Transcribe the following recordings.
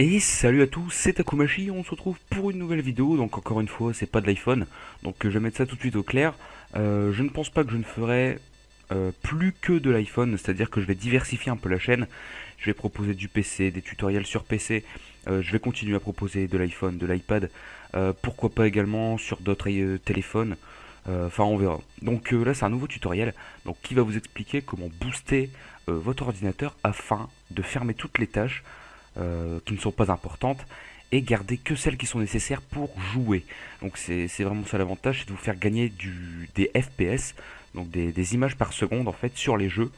Et salut à tous, c'est Takumachi, on se retrouve pour une nouvelle vidéo, donc encore une fois c'est pas de l'iPhone, donc je vais mettre ça tout de suite au clair. Je ne pense pas que je ne ferai plus que de l'iPhone, c'est-à-dire que je vais diversifier un peu la chaîne, je vais proposer du PC, des tutoriels sur PC, je vais continuer à proposer de l'iPhone, de l'iPad, pourquoi pas également sur d'autres téléphones, enfin on verra. Donc là c'est un nouveau tutoriel donc, qui va vous expliquer comment booster votre ordinateur afin de fermer toutes les tâches qui ne sont pas importantes et garder que celles qui sont nécessaires pour jouer. Donc c'est vraiment ça l'avantage, c'est de vous faire gagner des FPS, donc des images par seconde en fait sur les jeux,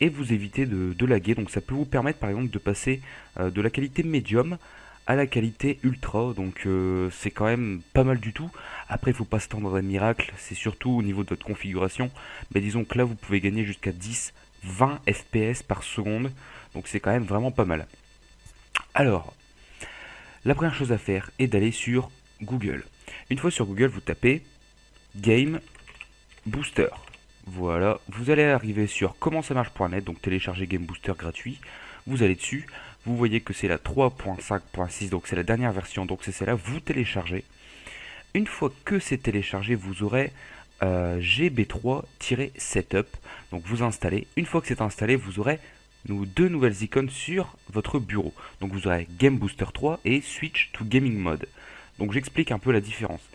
et vous éviter de laguer. Donc ça peut vous permettre par exemple de passer de la qualité médium à la qualité ultra, donc c'est quand même pas mal du tout. Après il ne faut pas se tendre à un miracle, c'est surtout au niveau de votre configuration, mais disons que là vous pouvez gagner jusqu'à 10-20 FPS par seconde, donc c'est quand même vraiment pas mal. Alors, la première chose à faire est d'aller sur Google. Une fois sur Google, vous tapez Game Booster. Voilà, vous allez arriver sur comment ça marche.net, donc télécharger Game Booster gratuit. Vous allez dessus, vous voyez que c'est la 3.5.6, donc c'est la dernière version, donc c'est celle-là, vous téléchargez. Une fois que c'est téléchargé, vous aurez GB3-Setup, donc vous installez. Une fois que c'est installé, vous aurez deux nouvelles icônes sur votre bureau. Donc vous aurez Game Booster 3 et Switch to Gaming Mode. Donc j'explique un peu la différence.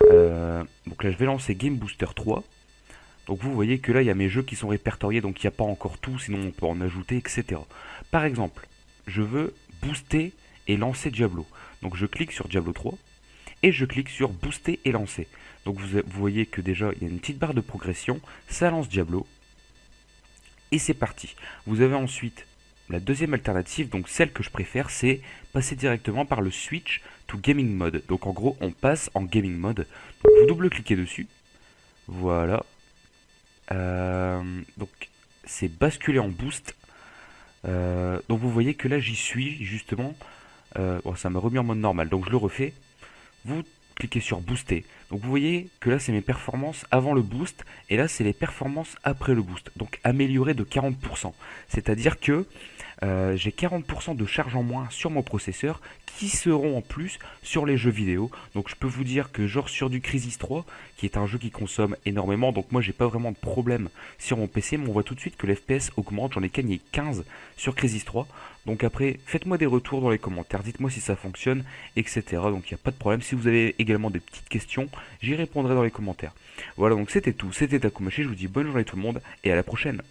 Donc là je vais lancer Game Booster 3. Donc vous voyez que là il y a mes jeux qui sont répertoriés, donc il n'y a pas encore tout, sinon on peut en ajouter, etc. Par exemple, je veux booster et lancer Diablo. Donc je clique sur Diablo 3 et je clique sur booster et lancer. Donc vous voyez que déjà il y a une petite barre de progression, ça lance Diablo. Et c'est parti. Vous avez ensuite la deuxième alternative, donc celle que je préfère, c'est passer directement par le switch to gaming mode. Donc en gros, on passe en gaming mode. Donc vous double-cliquez dessus. Voilà. Donc c'est basculer en boost. Donc vous voyez que là j'y suis justement. Bon, ça m'a remis en mode normal, donc je le refais. Vous cliquez sur booster. Donc vous voyez que là c'est mes performances avant le boost et là c'est les performances après le boost. Donc amélioré de 40%. C'est-à-dire que j'ai 40% de charge en moins sur mon processeur qui seront en plus sur les jeux vidéo. Donc je peux vous dire que genre sur du Crysis 3, qui est un jeu qui consomme énormément, donc moi j'ai pas vraiment de problème sur mon PC, mais on voit tout de suite que l'FPS augmente, j'en ai gagné 15 sur Crysis 3. Donc après, faites-moi des retours dans les commentaires, dites-moi si ça fonctionne, etc. Donc il n'y a pas de problème. Si vous avez également des petites questions, j'y répondrai dans les commentaires. Voilà, donc c'était tout, c'était Takumachi, je vous dis bonne journée tout le monde, et à la prochaine.